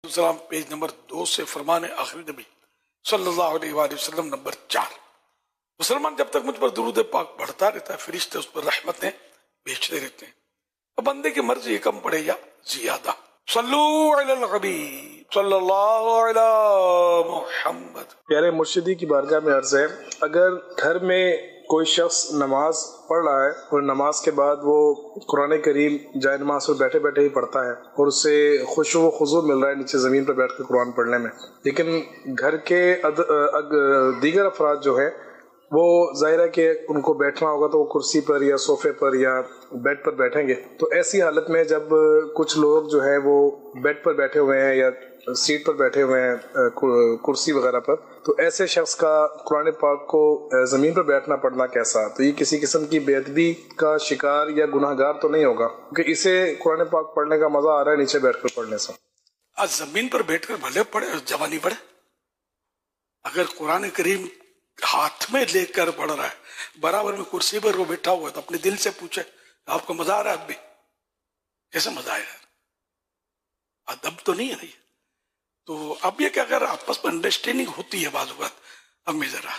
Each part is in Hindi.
सलाम पेज नंबर 2 से फरमाने आखिरी नबी सल्लल्लाहु अलैहि वसल्लम नंबर 4। मुसलमान जब तक मुझ पर दुरूद पाक बढ़ता रहता है, फरिश्ते उस पर रहमतें भेजते रहते हैं। तो बंदे की मर्जी ये कम पड़े या ज्यादा। सल्लू अलल हबीब सल्लल्लाहु अलैहि मुहम्मद। प्यारे मुर्शिदी की बारगाह में अर्ज है, अगर घर में कोई शख्स नमाज पढ़ रहा है और नमाज के बाद वो कुरान करीम जाए नमाज पर बैठे बैठे ही पढ़ता है और उसे खुशू व खुजू मिल रहा है नीचे ज़मीन पर बैठ कर कुरान पढ़ने में, लेकिन घर के दीगर अफराद जो है वो जाहिर है कि उनको बैठना होगा तो वो कुर्सी पर या सोफे पर या बेड पर बैठेंगे। तो ऐसी हालत में जब कुछ लोग जो है वो बेड पर बैठे हुए हैं या सीट पर बैठे हुए हैं कुर्सी वगैरह पर, तो ऐसे शख्स का कुरान पाक को ज़मीन पर बैठना पड़ना कैसा? तो ये किसी किस्म की बेअदबी का शिकार या गुनाहगार तो नहीं होगा, क्योंकि इसे कुरान पाक पढ़ने का मजा आ रहा है नीचे बैठकर पढ़ने से। आज जमीन पर बैठकर भले पढ़े जवानी पढ़े, अगर कुरान करीम हाथ में लेकर पढ़ रहा है, बराबर में कुर्सी पर वो बैठा हुआ है, तो अपने दिल से पूछे आपको मजा आ रहा है? अब भी कैसे मजा आएगा? अदब तो नहीं है नहीं। तो अब ये क्या कर, आपस में अंडरस्टैंडिंग होती है बाजू बात, अम्मी जरा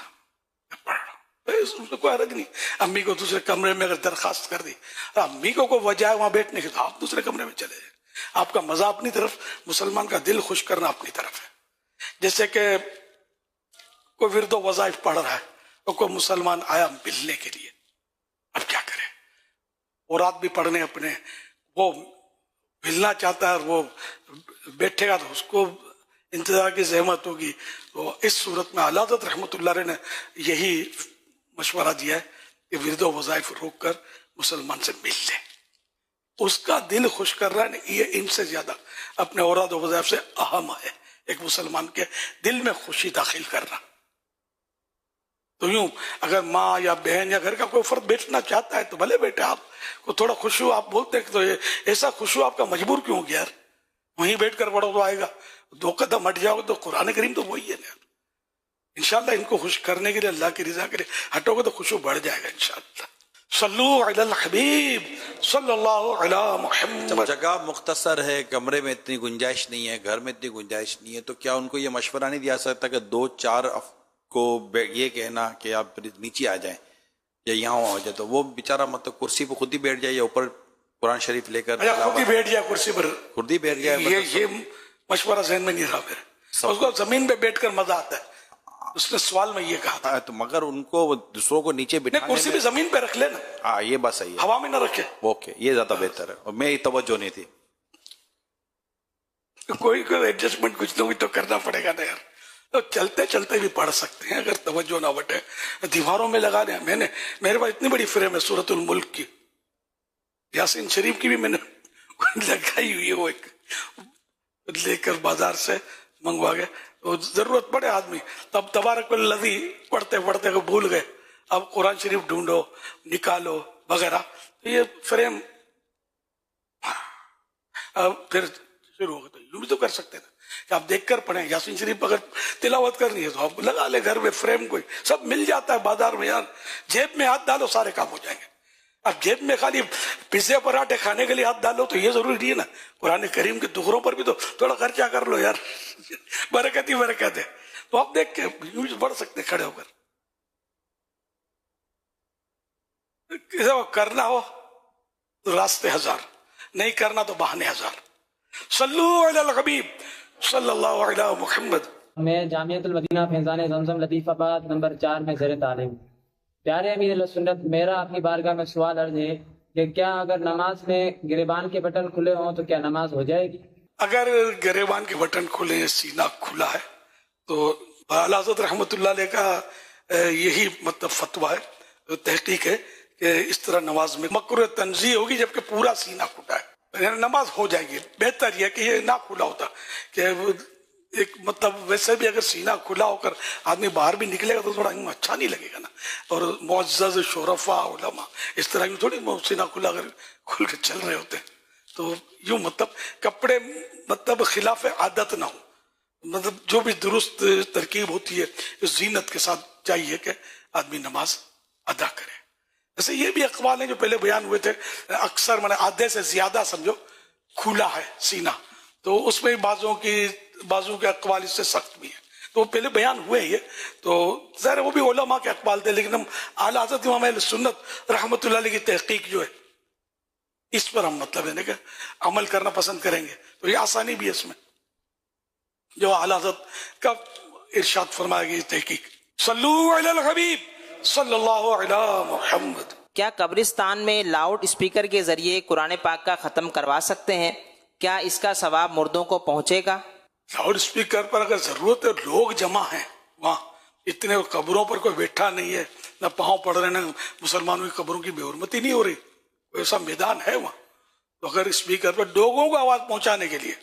पढ़ रहा, उसमें कोई हर्ज नहीं। अम्मी को दूसरे कमरे में अगर दरखास्त कर दी, अम्मी को कोई वजह है वहां बैठने की, तो आप दूसरे कमरे में चले जाए। आपका मजा अपनी तरफ, मुसलमान का दिल खुश करना अपनी तरफ है। जैसे कि कोई विरदो वज़ाइफ पढ़ रहा है तो कोई मुसलमान आया मिलने के लिए, अब क्या करे? और रात भी पढ़ने अपने, वो मिलना चाहता है और वो बैठेगा तो उसको इंतजार की जहमत होगी। तो इस सूरत में आला हज़रत रहमतुल्लाह अलैह ने यही मशवरा दिया है कि विरदो वज़ाइफ रोक कर मुसलमान से मिल ले, उसका दिल खुश कर रहा है। ये इनसे ज्यादा अपने औराद वज़ाइफ से अहम है एक मुसलमान के दिल में खुशी दाखिल करना। तो यूं अगर माँ या बहन या घर का कोई फर्द बैठना चाहता है तो भले बैठे, आप को थोड़ा खुशू आप बोलते हैं तो ये ऐसा खुशू आपका मजबूर क्यों गया यार? वहीं बैठकर पढ़ो तो आएगा, 2 कदम हट जाओगे तो कुरान करीम तो वही है ना। इंशाल्लाह इनको खुश करने के लिए, अल्लाह की रजा के लिए हटोगे तो खुशू बढ़ जाएगा इंशाल्लाह। सल्लू अलल हबीब सल्लल्लाहु अलैहि मुहम्मद। जगह मुख्तसर है, कमरे में इतनी गुंजाइश नहीं है, घर में इतनी गुंजाइश नहीं है, तो क्या उनको ये मशवरा नहीं दिया सकता कि 2-4 को ये कहना कि आप नीचे आ जाएं या यहाँ हो जाए, तो वो बेचारा मतलब कुर्सी पर खुद ही बैठ जाए या ऊपर कुरान शरीफ लेकर खुद ही बैठ जाए कुर्सी पर, खुद ही बैठ जाए? ये मशवरा जहन में नहीं रहा मेरे। उसको जमीन पे बैठकर मजा आता है, उसने सवाल में ये कहा था। तो मगर उनको दूसरों को नीचे बिठाने कुर्सी भी जमीन पे रख लेना। हाँ ये बात सही है, हवा में ना रखे। ओके, ये ज्यादा बेहतर है। और मैं तवज्जो नहीं थी, कोई एडजस्टमेंट कुछ ना कुछ तो करना पड़ेगा ना यार। तो चलते चलते भी पढ़ सकते हैं अगर तवज्जो ना बटे, दीवारों में लगा दें। मेरे पास इतनी बड़ी फ्रेम है सूरतुल मुल्क की, यासीन शरीफ की भी मैंने लगाई हुई है, वो एक लेकर बाजार से मंगवा के, तो जरूरत पड़े आदमी तब तबारकल्लज़ी पढ़ते पढ़ते को भूल गए, अब कुरान शरीफ ढूंढो निकालो वगैरह। तो ये फ्रेम अब फिर शुरू हो गया। तो यूं भी तो कर सकते हैं कि आप देखकर पढ़ें। यासीन शरीफ अगर तिलावत करनी है तो आप लगा ले घर में फ्रेम, कोई सब मिल जाता है बाजार में यार। जेब में हाथ डालो सारे काम हो जाएंगे। अब जेब में खाली पिज्जे पराठे खाने के लिए हाथ डालो तो ये जरूरी नहीं है ना, कुरान करीम के टुकड़ों पर भी तो थोड़ा खर्चा कर लो यार, बरकत ही बरकत है। तो आप देख के यूं बढ़ सकते खड़े होकर। करना हो तो रास्ते 1000, नहीं करना तो बहाने 1000। सल्लू अलल हबीब सल्लल्लाहु अलैहि मुहम्मद। मैं जामियतुल मदीना फैज़ान ज़मज़म लतीफ़ाबाद नंबर 4 में ज़ेर तालीम। प्यारे अमीर सुन्नत, मेरा अपनी बारगाह में सवाल अर्ज है कि क्या अगर नमाज में गिरेबान के बटन खुले हों तो क्या नमाज हो जाएगी? अगर गिरेबान के बटन खुले, सीना खुला है, तो आला हज़रत रहमतुल्लाह अलैह का यही मतलब फतवा है, तहकीक है कि इस तरह नमाज में मकरूह तंज़ीह होगी जबकि पूरा सीना खुला है, नमाज हो जाएगी। बेहतर यह कि ये ना खुला होता कि एक मतलब वैसे भी अगर सीना खुला होकर आदमी बाहर भी निकलेगा तो थोड़ा अच्छा नहीं लगेगा ना। और मुअज़्ज़ज़ शोरफा उलमा इस तरह की थोड़ी सीना खुला अगर खुल के चल रहे होते तो यूं मतलब कपड़े मतलब खिलाफ आदत ना हो, मतलब जो भी दुरुस्त तरकीब होती है इस जीनत के साथ चाहिए कि आदमी नमाज अदा करे। जैसे ये भी अक़वाल हैं जो पहले बयान हुए थे, अक्सर मैंने आधे से ज्यादा समझो खुला है सीना तो उसमें बाजों के अकवाल इससे सख्त भी है, तो पहले बयान हुए ये, तो ज़ाहिर वो भी उलमा के अकवाल थे, लेकिन हम आला हज़रत इमाम अहले सुन्नत रहमतुल्लाह अलैह की तहकीक जो है इस पर हम मतलब है कि अमल करना पसंद करेंगे। तो ये आसानी भी है इसमें, जो आला हज़रत का इरशाद फरमाया गया तहकीक। सल्लू अलल हबीब सल्लल्लाहु अलैहि मुहम्मद। क्या कब्रिस्तान में लाउड स्पीकर के जरिए कुरान पाक का खत्म करवा सकते हैं? क्या इसका सवाब मुर्दों को पहुंचेगा? लाउड स्पीकर पर अगर जरूरत है, लोग जमा हैं वहां, इतने कब्रों पर कोई बैठा नहीं है, न पाँव पड़ रहे, न मुसलमानों की कब्रों की बेहुरमती नहीं हो रही, ऐसा मैदान है वहां, तो अगर स्पीकर पर लोगों को आवाज पहुंचाने के लिए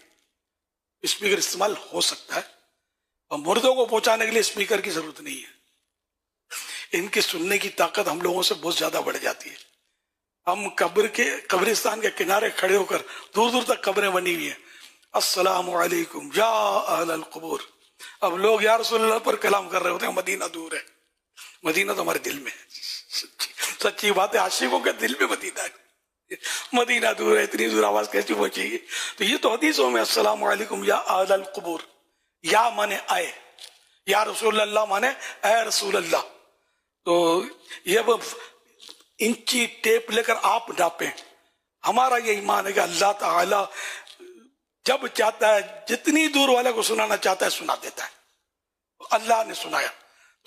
स्पीकर इस्तेमाल हो सकता है, और मुर्दों को पहुंचाने के लिए स्पीकर की जरूरत नहीं है। इनकी सुनने की ताकत हम लोगों से बहुत ज्यादा बढ़ जाती है। हम कब्रिस्तान के किनारे खड़े होकर, दूर दूर तक कब्रें बनी हुई है, अस्सलामु अलैकुम या अहलल कुबूर, अब लोग या रसूलल्लाह पर कलाम कर रहे होते हैं, मदीना दूर है, मदीना तो हमारे दिल में है। सच्ची बात है, आशिकों के दिल में मदीना है, मदीना दूर है, इतनी दूर आवाज कैसी पहुंचेगी? तो ये तो हदीसों में अस्सलामु अलैकुम या अहलल कुबूर, या माने आए, या रसूलल्लाह माने ऐ रसूलल्लाह। तो ये इंची टेप लेकर आप नापें। हमारा ये ईमान है कि अल्लाह ताला जब चाहता है, जितनी दूर वाले को सुनाना चाहता है सुना देता है। अल्लाह ने सुनाया।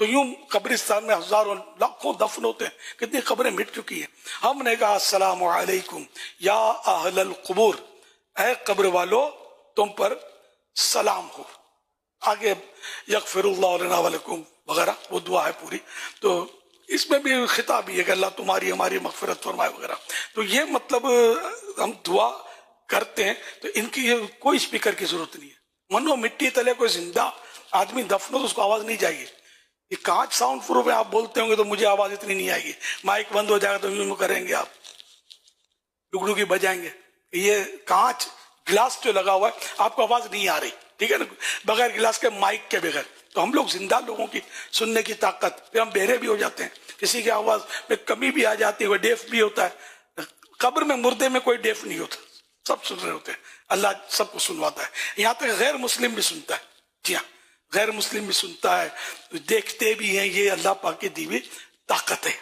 तो यूं कब्रिस्तान में हजारों लाखों दफन होते हैं, कितनी कब्रें मिट चुकी हैं। हमने कहा अस्सलामु अलैकुम या अहलल कुबूर, ऐ कब्र वालो तुम पर सलाम हो। आगे यगफिरुल्लाहु लना व लकुम वगैरह वो दुआ है पूरी, तो इसमें भी खिताब भी है कि अल्लाह तुम्हारी हमारी मगफिरत फरमाए वगैरह। तो ये मतलब हम दुआ करते हैं, तो इनकी कोई स्पीकर की जरूरत नहीं है। मनो मिट्टी तले कोई जिंदा आदमी दफन हो तो उसको आवाज नहीं जाएगी। ये कांच साउंड प्रूफ है, आप बोलते होंगे तो मुझे आवाज इतनी नहीं आएगी, माइक बंद हो जाएगा तो यूं करेंगे आप, डुगडुगी बजाएंगे। ये कांच गिलास जो लगा हुआ है, आपको आवाज नहीं आ रही, ठीक है ना, बगैर गिलास के, माइक के बगैर। तो हम लोग जिंदा लोगों की सुनने की ताकत, फिर हम बहरे भी हो जाते हैं, किसी की आवाज में कमी भी आ जाती है, कोई डेफ भी होता है। कब्र में मुर्दे में कोई डेफ नहीं होता, सब सुन रहे होते हैं, अल्लाह सबको सुनवाता है। यहाँ तक गैर मुस्लिम भी सुनता है, जी हाँ, गैर मुस्लिम भी सुनता है, देखते भी हैं। ये अल्लाह पाक की दी हुई ताकत है।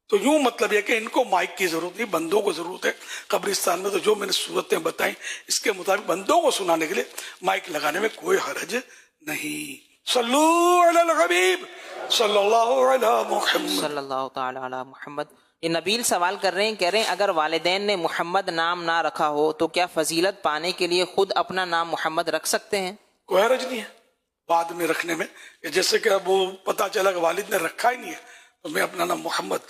तो यूं मतलब है कि इनको माइक की जरूरत नहीं, बंदों को जरूरत है कब्रिस्तान में। तो जो मैंने सूरतें बताई इसके मुताबिक बंदों को सुनाने के लिए माइक लगाने में कोई हरज नहीं। सल्लू अलल हबीब सल्लल्लाहु अलैहि मुहम्मद सल्लल्लाहु ताला अला मुहम्मद। ये नबील सवाल कर रहे हैं, कह रहे हैं अगर वालिदैन ने मोहम्मद नाम ना रखा हो तो क्या फजीलत पाने के लिए खुद अपना नाम मोहम्मद रख सकते हैं? कोई हरज नहीं है बाद में रखने में। जैसे कि अब वो पता चला कि वालिद ने रखा ही नहीं है तो मैं अपना नाम मोहम्मद,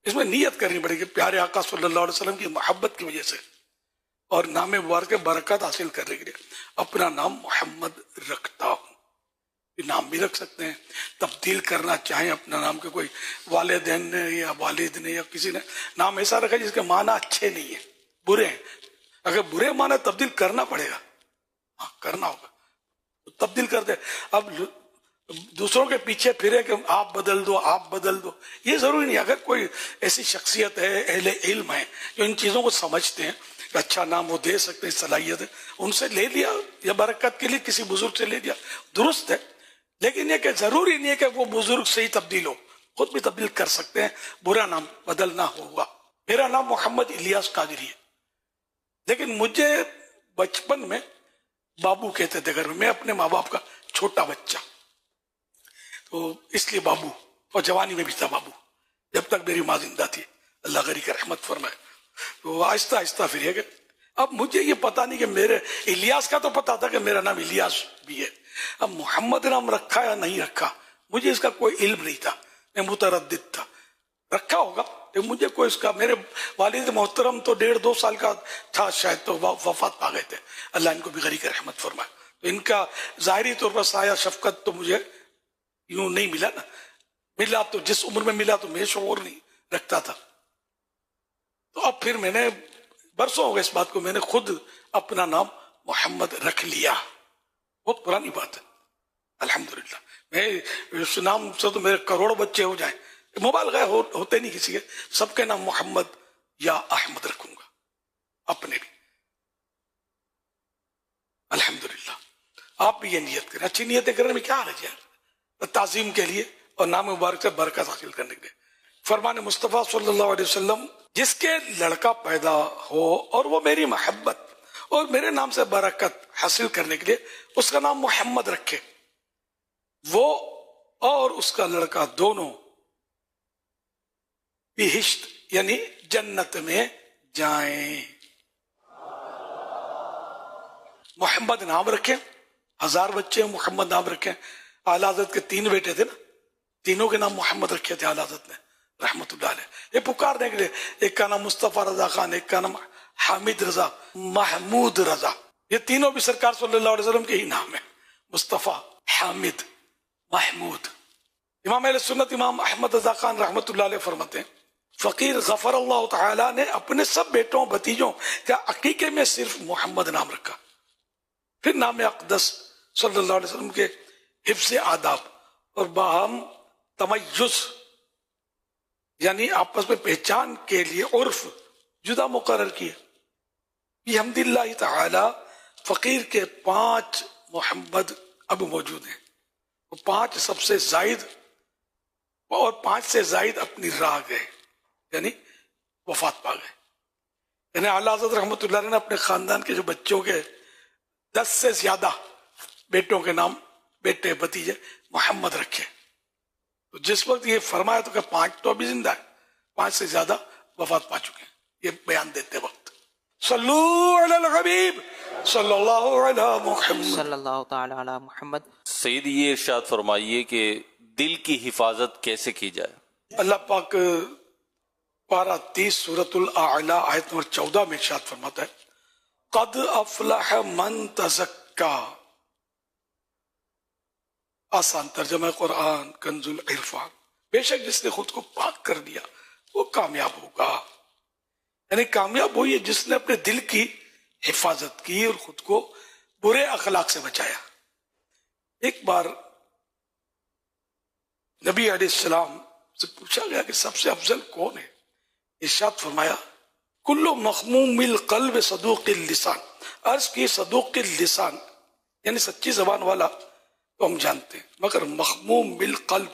इसमें नियत करनी पड़ेगी प्यारे आका सल्लल्लाहु अलैहि वसल्लम की मोहब्बत की वजह से और नाम मुबारक बरकत हासिल करने के लिए अपना नाम मोहम्मद रखता हूँ। नाम भी रख सकते हैं, तब्दील करना चाहें अपना नाम के, कोई वालिदैन ने या वालिद ने या किसी ने नाम ऐसा रखा जिसके माना अच्छे नहीं है, बुरे हैं। अगर बुरे माना तब्दील करना पड़ेगा, हाँ करना होगा, तो तब्दील कर दे। अब दूसरों के पीछे फिरे कि आप बदल दो आप बदल दो, ये जरूरी नहीं। अगर कोई ऐसी शख्सियत है, अहले इल्म है, जो इन चीजों को समझते हैं, अच्छा नाम वो दे सकते हैं, सलाहियत है, उनसे ले लिया, या बरकत के लिए किसी बुजुर्ग से ले लिया, दुरुस्त है। लेकिन ये कि जरूरी नहीं है कि वो बुजुर्ग से ही तब्दील हो, खुद भी तब्दील कर सकते हैं, बुरा नाम बदलना होगा। मेरा नाम मोहम्मद इलियास कादरी है, लेकिन मुझे बचपन में बाबू कहते थे घर में, मैं अपने माँ बाप का छोटा बच्चा, तो इसलिए बाबू, और जवानी में भी था बाबू, जब तक मेरी माँ जिंदा थी, अल्लाह गरी का रहमत फरमाए। तो आहिस्ता आहिस्ता फिर है कि अब मुझे ये पता नहीं कि मेरे इलियास का तो पता था कि मेरा नाम इलियास भी है, अब मोहम्मद नाम रखा या नहीं रखा मुझे इसका कोई इल्म नहीं था, मैं मुतरद्दिद था। रखा होगा लेकिन मुझे कोई इसका, मेरे वालिद मोहतरम तो 1.5-2 साल का था शायद, तो वफात पा गए थे, अल्लाह इनको भी गरी का रहमत फरमाए। तो इनका जाहिरी तौर पर साया शफकत तो मुझे यूं नहीं मिला ना, मिला तो जिस उम्र में मिला तो मैं शऊर नहीं रखता था। तो अब फिर मैंने, बरसों हो गए इस बात को, मैंने खुद अपना नाम मोहम्मद रख लिया, बहुत पुरानी बात है अल्हम्दुलिल्लाह। मैं उस नाम से तो मेरे करोड़ों बच्चे हो जाए, मोबाइल गए होते नहीं किसी के, सबके नाम मोहम्मद या अहमद रखूंगा, अपने भी। आप भी ये नियत करें। अच्छी नियतें करने में क्या हर्ज है, ताजीम के लिए और नाम मुबारक से बरकत हासिल करने के लिए। फरमान मुस्तफ़ा सल्लल्लाहु अलैहि वसल्लम, जिसके लड़का पैदा हो और वो मेरी मोहब्बत और मेरे नाम से बरकत हासिल करने के लिए उसका नाम मोहम्मद रखे, वो और उसका लड़का दोनों बिहिश्त यानी जन्नत में जाएं। मोहम्मद नाम रखें, 1000 बच्चे मोहम्मद नाम रखें। आला हज़रत के 3 बेटे थे ना, तीनों के नाम मोहम्मद रखे थे आला हज़रत ने रहमतुल्लाह अलैह। ये पुकारने के लिए, एक का नाम मुस्तफ़ा रजा खान, एक का नाम हामिद रजा, महमूद रजा। ये तीनों भी सरकार सल्लल्लाहु अलैहि वसल्लम के ही नाम है, मुस्तफ़ा, हामिद, महमूद। इमाम अहले सुन्नत इमाम अहमद रजा खान रहमतुल्लाह अलैह फरमाते हैं, फकीर गफर अल्लाह तआला ने अपने सब बेटों भतीजों का अकीके में सिर्फ मोहम्मद नाम रखा। फिर नाम अक़दस सल्लल्लाहु अलैहि वसल्लम के हिफ्ज़ आदाब और बाहम तमय्युज़ यानी आपस में पहचान के लिए उर्फ जुदा मुकर्रर किए। बिहम्दिल्लाहि तआला फकीर के 5 मोहम्मद अब मौजूद हैं। वो 5 सबसे जायद और 5 से जायद अपनी राह गए यानी वफात पा गए। यानी आला हज़रत रहमतुल्लाह ने अपने खानदान के जो बच्चों के 10 से ज्यादा बेटों के नाम, बेटे भतीजे मोहम्मद रखे। तो जिस वक्त ये फरमाया तो क्या 5 तो अभी जिंदा है, 5 से ज्यादा वफात पा चुके हैं। ये बयान देते वक्त सल्लू अलल हबीब सल्लल्लाहु अलैहि मुहम्मद सल्लल्लाहु ताला अला मुहम्मद। सईद, ये इरशाद फरमाइए कि दिल की हिफाजत कैसे की जाए। अल्लाह पाक पारा 30 सूरतुल आला आयत नंबर 14 में इरशाद फरमाता है, कद अफलह मन तज़क्का। आसान तर्जुमा कुरान कंजुल इरफान, बेशक जिसने खुद को पाक कर दिया वो कामयाब होगा। यानी कामयाब वही है जिसने अपने दिल की हिफाजत की और खुद को बुरे अखलाक से बचाया। एक बार नबी अलैहिस्सलाम से पूछा गया कि सबसे अफजल कौन है। इरशाद फरमाया, कुल्लु मखमूमिल क़ल्ब सदूक़िल लिसान। अर्ज की सदूक़िल लिसान यानी सच्ची जबान वाला तो हम जानते हैं, मगर मखमूम बिल क़ल्ब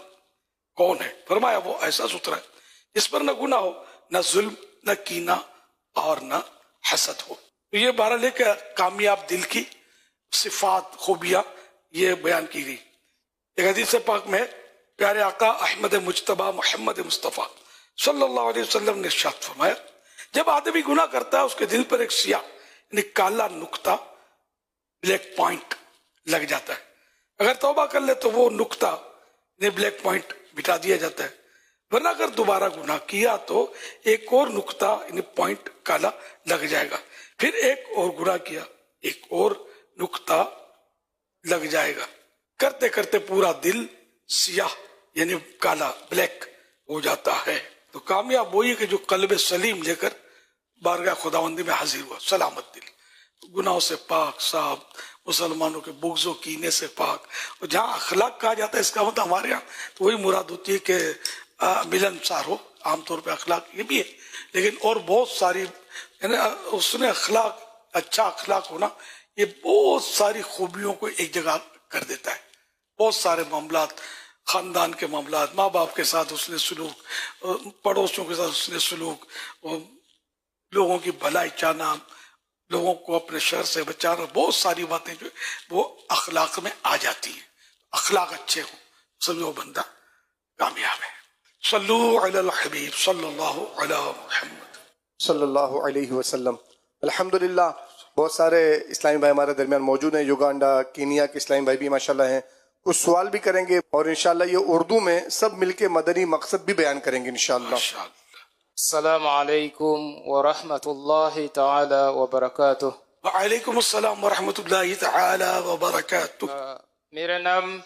कौन है। फरमाया वो ऐसा सुथरा है जिस पर न गुनाह हो, न जुल्म, न कीना और न हसद हो। तो ये 12 लेकर कामयाब दिल की सिफात खूबियां ये बयान की गई। एक हदीस पाक में प्यारे आका अहमद मुज्तबा मोहम्मद मुस्तफ़ा सल्लल्लाहु अलैहि वसल्लम ने इरशाद फरमाया, जब आदमी गुनाह करता है उसके दिल पर एक सिया यानी काला नुक्ता, ब्लैक पॉइंट लग जाता है। अगर तौबा कर ले तो वो नुक्ता यानी ब्लैक पॉइंट मिटा दिया जाता है, वरना अगर दोबारा गुनाह किया तो एक और नुक्ता यानी पॉइंट काला लग जाएगा। फिर एक और गुनाह किया, एक और नुक्ता लग जाएगा। करते करते पूरा दिल सियाह यानी काला ब्लैक हो जाता है। तो कामयाब वही है कि जो कल्ब सलीम लेकर बारगाह खुदावंदी में हाजिर हुआ, सलामत दिल, गुनाहों से पाक साफ, मुसलमानों के बुग़्ज़ और कीने से पाक। और जहाँ अखलाक कहा जाता है इसका मतलब हमारे यहाँ तो वही मुराद होती है कि मिलनसार हो। आमतौर पे अखलाक ये भी है, लेकिन और बहुत सारी यानी उसने अखलाक, अच्छा अखलाक होना ये बहुत सारी खूबियों को एक जगह कर देता है। बहुत सारे मामलात, खानदान के मामलात, माँ बाप के साथ उसने सुलूक, पड़ोसियों के साथ उसने सुलूक, लोगों की भलाई चाहना, लोगों को अपने शर से बचाना, बहुत सारी बातें जो वो अखलाक में आ जाती हैं। अखलाक अच्छे हो समझो बंदा कामयाब है। सल्लू अलल हबीब सल्लल्लाहु अलैहि मुहम्मद सल्लल्लाहु अलैहि वसल्लम। अल्हम्दुलिल्लाह, बहुत सारे इस्लामी भाई हमारे दरमियान मौजूद हैं। युगांडा, कीनिया के इस्लामी भाई भी माशाल्लाह हैं। कुछ सवाल भी करेंगे और इंशाल्लाह ये उर्दू में सब मिलके मदनी मकसद भी बयान करेंगे इंशाल्लाह। अस्सलामु अलैकुम व रहमतुल्लाहि तआला व बरकातुहू। व अलैकुम अस्सलाम व रहमतुल्लाहि तआला व बरकातुहू। मेरा नाम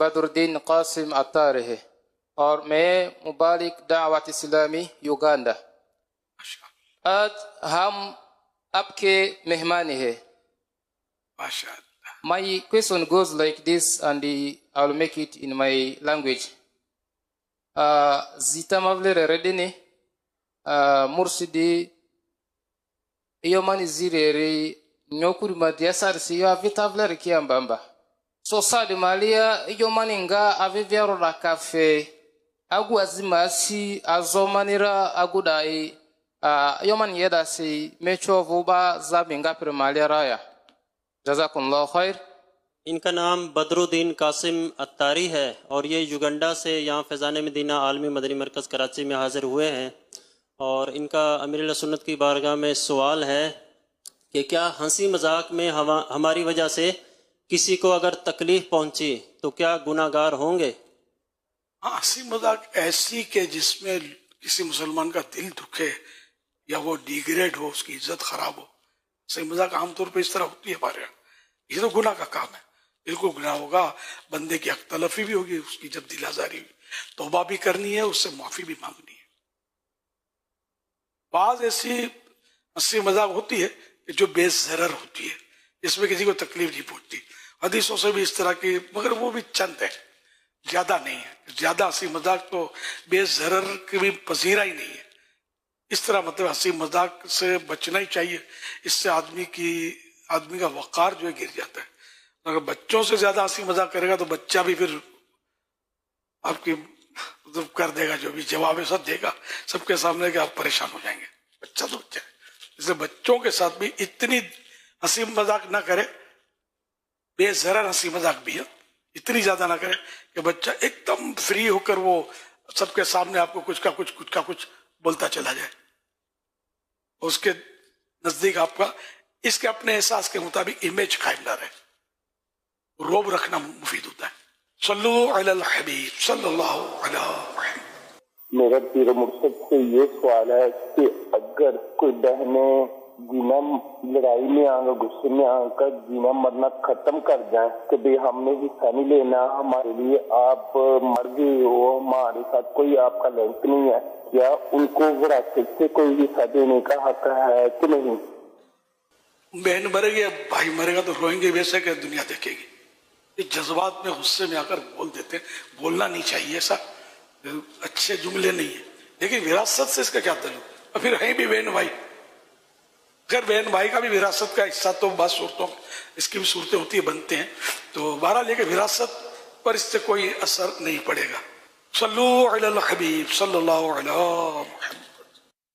बदरुद्दीन कासिम अत्तार है और मैं मुबालिक दावत इस्लामी युगांडा। आज हम आपके मेहमान हैं। माशाअल्लाह। My question goes like this and I'll make it in my language. Zita mavlere redene mursidi iyo mani zireri nyokuri madiasar si yo avita vlere kiambamba So sa de malia yo maninga aviviaro la cafe agu azimasi azomanira agudai yo man yeda si mecho vuba zabinga primalia raya. जज़ाकुमुल्लाह खैर। इनका नाम बदरुद्दीन कासिम अत्तारी है और ये युगंडा से यहाँ फैज़ान मदीना आलमी मदनी मरकज़ कराची में हाज़िर हुए हैं। और इनका अमीर सुन्नत की बारगाह में सवाल है कि क्या हंसी मजाक में हमारी वजह से किसी को अगर तकलीफ़ पहुँची तो क्या गुनाहगार होंगे? हाँ, हंसी मजाक ऐसी के जिसमें किसी मुसलमान का दिल दुखे या वो डिग्रेड हो, उसकी इज्जत खराब हो, हंसी मजाक आमतौर पर इस तरह होती है हमारे यहाँ। ये तो गुनाह का काम है, बिल्कुल गुनाह होगा। बंदे की हक तलफी भी होगी, उसकी जब दिल आजारी हुई तौबा भी करनी है, उससे माफी भी मांगनी है। बाज ऐसी हंसी मजाक होती है कि जो बेज़रर होती है, इसमें किसी को तकलीफ नहीं पहुंचती। हदीसों से भी इस तरह की, मगर वो भी चंद है, ज्यादा नहीं है। ज्यादा हंसी मजाक तो बेज़रर की भी पजीरा ही नहीं है। इस तरह मतलब हंसी मजाक से बचना ही चाहिए। इससे आदमी का वकार जो है गिर जाता है। अगर बच्चों से ज्यादा हंसी मजाक करेगा तो बच्चा भी फिर आपकी मतलब कर देगा, जो भी जवाब सब देगा सबके सामने कि आप परेशान हो जाएंगे। बच्चा तो बच्चा है, इसलिए बच्चों के साथ भी इतनी हंसी मजाक ना करे। बेज़रर हंसी मजाक भी है, इतनी ज्यादा ना करे कि बच्चा एकदम फ्री होकर वो सबके सामने आपको कुछ का कुछ बोलता चला जाए। उसके नजदीक आपका इसके अपने एहसास के मुताबिक इमेज कायम ना रहे, रोब रखना मुफीद होता है। सल्लु अलल हबीब सल्लल्लाहु अलैहि वसल्लम। मेरा पीर मुर्शिद से ये सवाल है कि अगर कोई बहनें जीना लड़ाई में आकर गुस्से में आकर जीना मरना खत्म कर जाए कि भाई हमने हिस्सा नहीं लेना, हमारे लिए आप मर गए हो, हमारे साथ कोई आपका लिंक नहीं है, क्या उनको विरासत से कोई हिस्सा देने का हक है कि नहीं? बहन मरेगी, भाई मरेगा तो रोएंगे, वैसे क्या दुनिया देखेगी। ये जज्बात में गुस्से में आकर बोल देते हैं, बोलना नहीं चाहिए, ऐसा अच्छे जुमले नहीं है। लेकिन विरासत से इसका क्या ताल्लुक? और फिर है भी बहन भाई, अगर बहन भाई का भी विरासत का हिस्सा, तो बात सूरतों इसकी भी सूरतें होती है, बनते हैं। तो बहरहाल लेके विरासत पर इससे कोई असर नहीं पड़ेगा। सल्लु अलल हबीब सल्लल्लाहु अलैहि वसल्लम।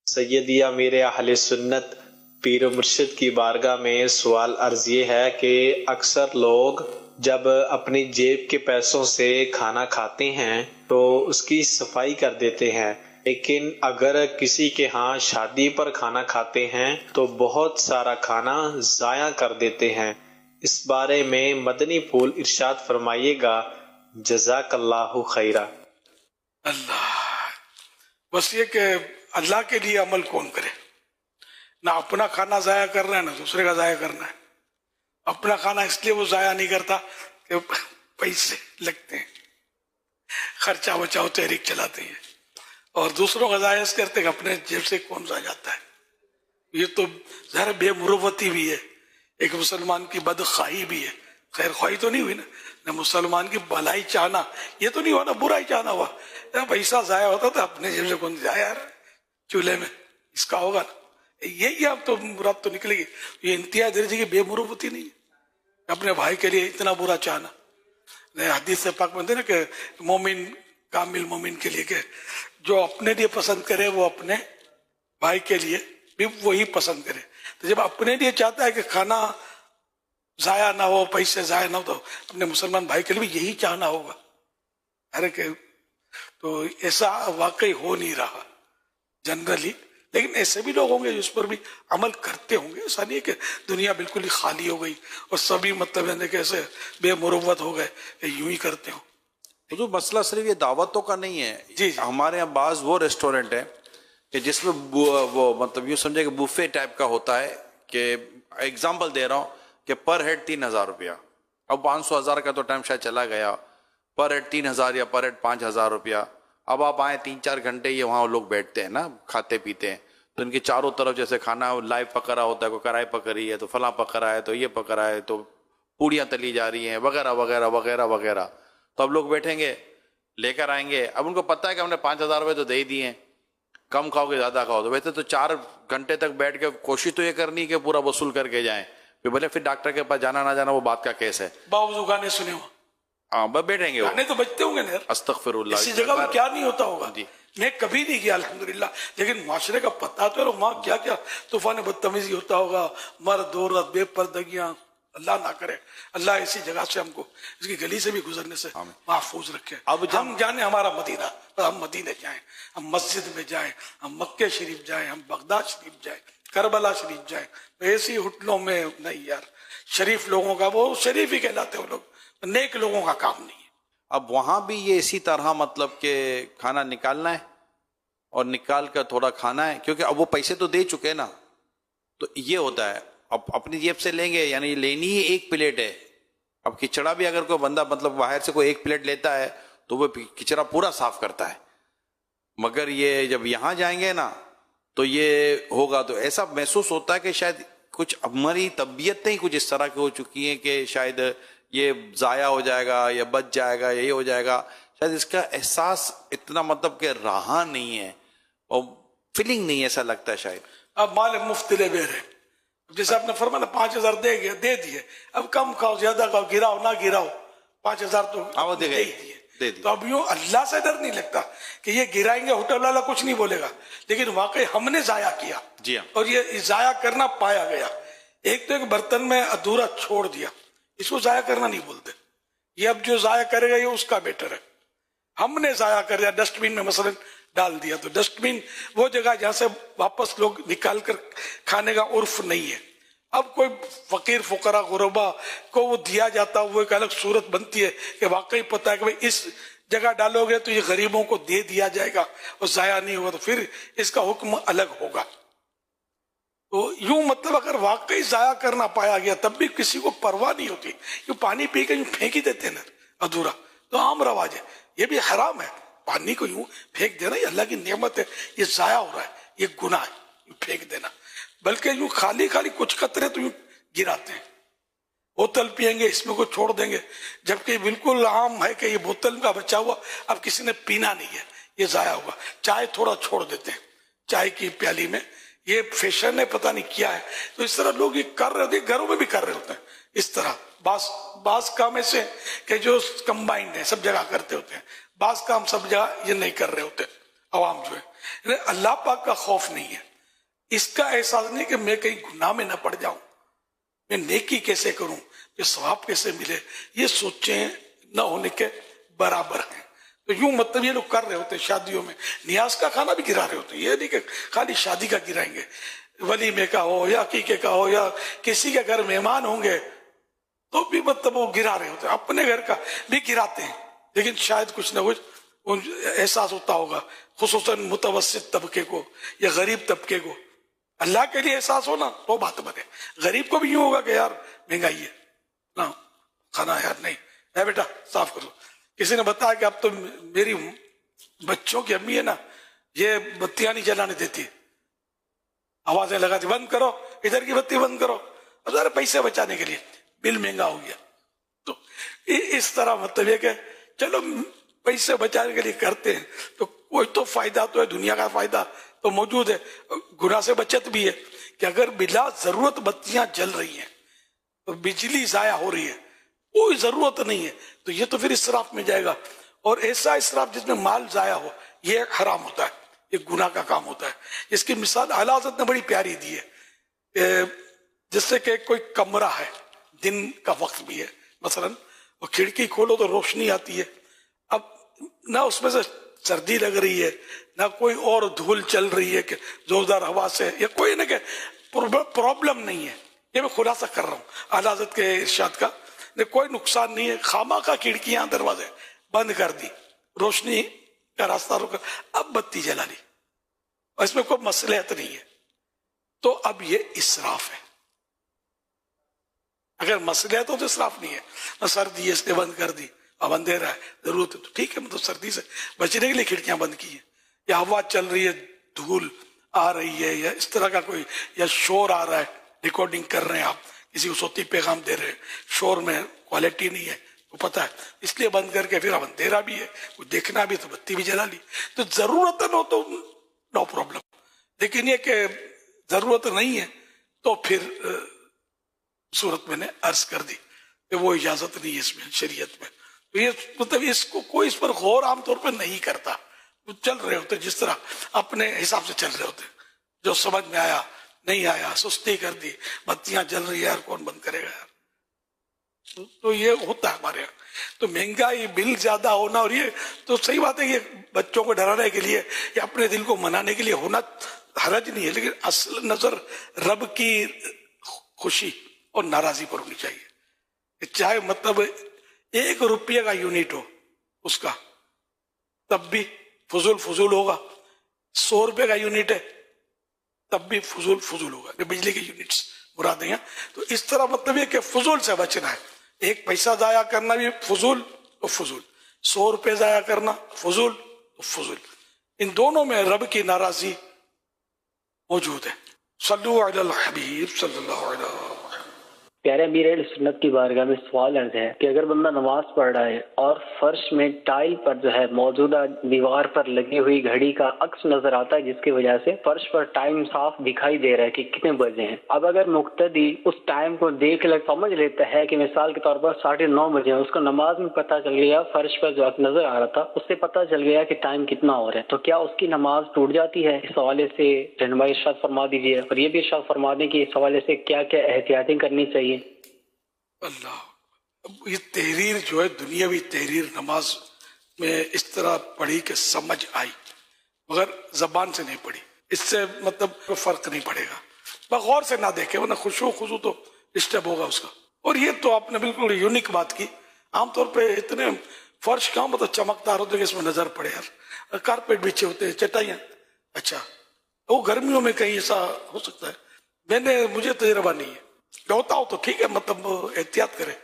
सैयदिया मेरे अहले सुन्नत पीर मुर्शिद की बारगाह में सवाल अर्ज ये है कि अक्सर लोग जब अपनी जेब के पैसों से खाना खाते हैं तो उसकी सफाई कर देते हैं, लेकिन अगर किसी के यहाँ शादी पर खाना खाते हैं तो बहुत सारा खाना ज़ाया कर देते हैं। इस बारे में मदनी फूल इरशाद फरमाइएगा, जज़ाकल्लाहु खैरा। अल्लाह, बस ये कि अल्लाह के लिए अमल कौन करे? ना अपना खाना जाया करना है, ना दूसरे का जाया करना है। अपना खाना इसलिए वो जाया नहीं करता कि पैसे लगते हैं, खर्चा बचाओ तहरीक चलाते हैं, और दूसरों का जाया करते हैं अपने जेब से कौन सा जाता है। ये तो जरा बेमुरवती भी है, एक मुसलमान की बदखाही भी है। खैर ख्वाही तो नहीं हुई ना मुसलमान की भलाई चाहना, ये तो नहीं हुआ ना बुराई चाहना हुआ। पैसा जाया होता था अपने जेब से कौन जाया यार, चूल्हे में इसका होगा ना, यही आप तो मुराद तो निकलेगी। ये इम्तियाज दर्जे की बेमुरवती नहीं है, अपने भाई के लिए इतना बुरा चाहना। हदीस से पाक बनते ना कि मोमिन कामिल मोमिन के लिए के जो अपने लिए पसंद करे वो अपने भाई के लिए भी वही पसंद करे। तो जब अपने लिए चाहता है कि खाना जाया ना हो, पैसे जाया ना हो, तो अपने मुसलमान भाई के लिए भी यही चाहना होगा। अरे के तो ऐसा वाकई हो नहीं रहा जनरली, लेकिन ऐसे भी लोग होंगे जिस पर भी अमल करते होंगे। ऐसा नहीं है कि दुनिया बिल्कुल ही खाली हो गई और सभी मतलब कैसे बेमुरवत हो गए, यूं ही करते हो। तो जो मसला सिर्फ ये दावतों का नहीं है जी। हमारे यहाँ बाज वो रेस्टोरेंट है कि जिसमें वो मतलब यूं समझे कि बुफे टाइप का होता है कि एग्जाम्पल दे रहा हूँ कि पर हेड 3,000 रुपया, अब 500,000 का तो टाइम शायद चला गया, पर हेड 3,000 या पर हेड 5,000 रुपया। अब आप आए 3-4 घंटे ये वहाँ लोग बैठते हैं ना, खाते पीते हैं, तो इनके चारों तरफ जैसे खाना लाइव पक रहा होता है, कोई कढ़ाई पक रही है तो फला पक रहा है, तो ये पक रहा है, तो पूड़ियाँ तली जा रही हैं वगैरह वगैरह वगैरह वगैरह। तो अब लोग बैठेंगे लेकर आएंगे, अब उनको पता है कि हमने 5,000 रुपये तो दे ही दिए, कम खाओगे ज़्यादा खाओ, तो वैसे तो 4 घंटे तक बैठ के कोशिश तो ये करनी कि पूरा वसूल करके जाएं, फिर बोले फिर डॉक्टर के पास जाना ना जाना वो बात का केस है। बावजूद गाने सुने हो, हाँ बस बैठेंगे वो, गाने तो बजते होंगे ना, अस्तगफिरुल्लाह, इसी जगह पर क्या नहीं होता होगा। जी। मैं कभी नहीं गया अल्हम्दुलिल्लाह, लेकिन माशरे का पता तो है वहां क्या क्या तूफान बदतमीजी होता होगा, मर्द औरत बेपर्दगियां, अल्लाह ना करे, अल्लाह इसी जगह से हमको इसकी गली से भी गुजरने से महफूज रखे। अब हम जाने हमारा मदीना, पर हम मदीने जाएं, हम मस्जिद में जाएं, हम मक्के शरीफ जाएं, हम बगदाद शरीफ जाएं, करबला शरीफ जाएं, तो ऐसी होटलों में नहीं यार, शरीफ लोगों का वो शरीफ ही कहलाते हैं वो लोग, नेक लोगों का काम नहीं है। अब वहां भी ये इसी तरह मतलब के खाना निकालना है और निकाल कर थोड़ा खाना है, क्योंकि अब वो पैसे तो दे चुके हैं ना, तो ये होता है अब अपनी जेब से लेंगे, यानी लेनी ही एक प्लेट है। अब खिचड़ा भी अगर कोई बंदा मतलब बाहर से कोई एक प्लेट लेता है तो वो खिचड़ा पूरा साफ करता है, मगर ये जब यहाँ जाएंगे ना तो ये होगा, तो ऐसा महसूस होता है कि शायद कुछ हमारी तबीयतें ही कुछ इस तरह की हो चुकी हैं कि शायद ये जाया हो जाएगा या बच जाएगा, यही हो जाएगा, शायद इसका एहसास इतना मतलब कि रहा नहीं है और फीलिंग नहीं, ऐसा लगता है शायद। अब माल मुफ्त ले बेर है, जैसे आपने फरमाया 5,000 दे दिए, अब कम खाओ ज्यादा खाओ, गिराओ ना गिराओ, 5,000 तो दे ही दिए। तो अब यूं अल्लाह से डर नहीं लगता कि ये गिराएंगे, होटल वाला कुछ नहीं बोलेगा, लेकिन वाकई हमने जाया किया जी हाँ। और ये जाया करना पाया गया। एक तो एक बर्तन में अधूरा छोड़ दिया, इसको जाया करना नहीं बोलते, ये अब जो जाया करेगा ये उसका बेटर है। हमने जाया कर दिया, डस्टबिन में मसलन डाल दिया, तो डस्टबिन वो जगह जहां से वापस लोग निकाल कर खाने का उर्फ नहीं है। अब कोई फकीर फुकरा गुरबा को वो दिया जाता, वो एक अलग सूरत बनती है कि वाकई पता है कि भाई इस जगह डालोगे तो ये गरीबों को दे दिया जाएगा और जाया नहीं होगा, तो फिर इसका हुक्म अलग होगा। तो यूं मतलब अगर वाकई जाया करना पाया गया तब भी किसी को परवाह नहीं होती, यूं पानी पी के यूं फेंक ही देते ना अधूरा, तो आम रवाज है, ये भी हराम है। पानी को यूं फेंक देना ये अल्लाह की नेमत है, ये जाया हो रहा है, ये गुनाह है यूं फेंक देना, बल्कि यूं खाली खाली कुछ कतरे तो यूं गिराते हैं। बोतल पियेंगे इसमें को छोड़ देंगे, जबकि बिल्कुल आम है कि ये बोतल का बचा हुआ अब किसी ने पीना नहीं है, ये जाया होगा। चाय थोड़ा छोड़ देते हैं चाय की प्याली में, ये फैशन है पता नहीं क्या है, तो इस तरह लोग ये कर रहे होते हैं, घरों में भी कर रहे होते हैं इस तरह। बास काम ऐसे कि जो कंबाइंड है, सब जगह करते होते हैं, बास काम सब जगह ये नहीं कर रहे होते अवाम जो है। अल्लाह पाक का खौफ नहीं है, इसका एहसास नहीं कि मैं कहीं गुनाह में न पड़ जाऊं, मैं नेकी कैसे करूं, ये सवाब कैसे मिले, ये सोचें न होने के बराबर है। तो यूं मतलब ये लोग कर रहे होते हैं, शादियों में नियाज का खाना भी गिरा रहे होते हैं, ये नहीं कि खाली शादी का गिराएंगे, वलीमे का हो या अकीके का हो या किसी के घर मेहमान होंगे तो भी मतलब वो गिरा रहे होते हैं, अपने घर का भी गिराते हैं, लेकिन शायद कुछ ना कुछ एहसास होता होगा, खुसूसन मुतवस्सित तबके को या गरीब तबके को। अल्लाह के लिए एहसास हो ना तो बात बने, गरीब को भी यूं होगा कि यार महंगाई है ना, खाना यार नहीं है, बेटा साफ करो। किसी ने बताया कि अब तो मेरी बच्चों की अम्मी है ना, ये बत्तियां नहीं जलाने देती, आवाजें लगाती, बंद करो इधर की बत्ती बंद करो, अरे पैसे बचाने के लिए, बिल महंगा हो गया। तो इस तरह मतलब ये कि चलो पैसे बचाने के लिए करते हैं, तो कोई तो फायदा तो है, दुनिया का फायदा तो मौजूद है, गुनाह से बचत भी है कि अगर बिला जरूरत बत्तियां जल रही हैं तो बिजली जाया हो रही है, कोई जरूरत नहीं है, तो ये तो फिर इसराफ में जाएगा। और ऐसा इसराफ जिसमें माल जाया हो ये हराम होता है, ये गुनाह का काम होता है। इसकी मिसाल आला हज़रत ने बड़ी प्यारी दी है, जिससे कि कोई कमरा है, दिन का वक्त भी है मसलन, और खिड़की खोलो तो रोशनी आती है, अब ना उसमें से सर्दी लग रही है ना कोई और धूल चल रही है कि जोरदार हवा से, या कोई ना कि प्रॉब्लम नहीं है, ये मैं खुलासा कर रहा हूँ आला हज़रत के इरशाद का, कोई नुकसान नहीं है। खामा का खिड़कियां दरवाजे बंद कर दी, रोशनी का रास्ता रोका, अब बत्ती जला ली, और इसमें कोई मसलहत नहीं है, तो अब ये इसराफ है। अगर मसलहत हो तो इसराफ नहीं है, सर्दी है इसने बंद कर दी, अब अंधेरा है, जरूरत है तो ठीक है, मतलब सर्दी से बचने के लिए खिड़कियां बंद की है, या हवा चल रही है, धूल आ रही है, या इस तरह का कोई, या शोर आ रहा है, रिकॉर्डिंग कर रहे हैं आप, किसी को सोती पैगाम दे रहे हैं, शोर में क्वालिटी नहीं है वो पता है, इसलिए बंद करके फिर अब अंधेरा भी है, कुछ देखना भी तो बत्ती भी जला ली, तो जरूरत हो तो नो प्रॉब्लम, लेकिन ये कि जरूरत नहीं है तो फिर सूरत मैंने अर्ज कर दी कि वो इजाजत नहीं है इसमें शरीयत में। तो ये मतलब इसको कोई इस पर गौर आमतौर पर नहीं करता, वो चल रहे होते जिस तरह अपने हिसाब से चल रहे होते, जो समझ में आया नहीं आया, सुस्ती कर दी, बत्तियां जल रही है यार कौन बंद करेगा यार। तो ये होता है हमारे यहाँ। तो महंगाई, बिल ज्यादा होना, और ये तो सही बात है, ये बच्चों को डराने के लिए या अपने दिल को मनाने के लिए होना हरज नहीं है, लेकिन असल नजर रब की खुशी और नाराजगी पर होनी चाहिए। चाहे मतलब 1 रुपये का यूनिट हो उसका, तब भी फजूल होगा। 100 रुपये का यूनिट है तब भी फजूल होगा। बिजली के यूनिट्स मुराद हैं। तो इस तरह मतलब ये कि फजूल से बचना है। 1 पैसा जाया करना भी फजूल और फजूल, 100 रुपये जाया करना फजूल और फजूल, इन दोनों में रब की नाराजगी मौजूद है। सल्लु अलल हबीब सल्लल्लाहु अलैहि वसल्लम। प्यारे अमीर सुन्नत की बारगाह में सवाल अर्ज है कि अगर बंदा नमाज पढ़ रहा है और फर्श में टाइल पर जो है मौजूदा दीवार पर लगी हुई घड़ी का अक्स नजर आता है, जिसकी वजह से फर्श पर टाइम साफ दिखाई दे रहा है कि कितने बजे हैं। अब अगर मुक्तदी उस टाइम को देख ले समझ लेता है कि मिसाल के तौर पर 9:30 बजे है, उसको नमाज में पता चल गया, फर्श पर जो अक्स नजर आ रहा था उससे पता चल गया कि टाइम कितना हो रहा है, तो क्या उसकी नमाज टूट जाती है? इस हवाले से रहनुमाई इरशाद फरमा दीजिए, और ये भी इरशाद फरमा दें कि इस हवाले से क्या क्या एहतियातें करनी चाहिए। अल्लाह, ये तहरीर जो है दुनियावी तहरीर नमाज में इस तरह पढ़ी कि समझ आई, मगर जबान से नहीं पढ़ी, इससे मतलब कोई फर्क नहीं पड़ेगा। बगौर से ना देखे, वरना खुशू तो डिस्टर्ब होगा उसका। और ये तो आपने बिल्कुल यूनिक बात की। आमतौर पे इतने फर्श कहाँ मतलब चमकदार होते हैं कि इसमें नजर पड़े यार। कारपेट बिछे होते हैं, चटाइयाँ, अच्छा वो गर्मियों में कहीं ऐसा हो सकता है। मुझे तजुर्बा नहीं है, होता हो तो ठीक है, मतलब एहतियात करें।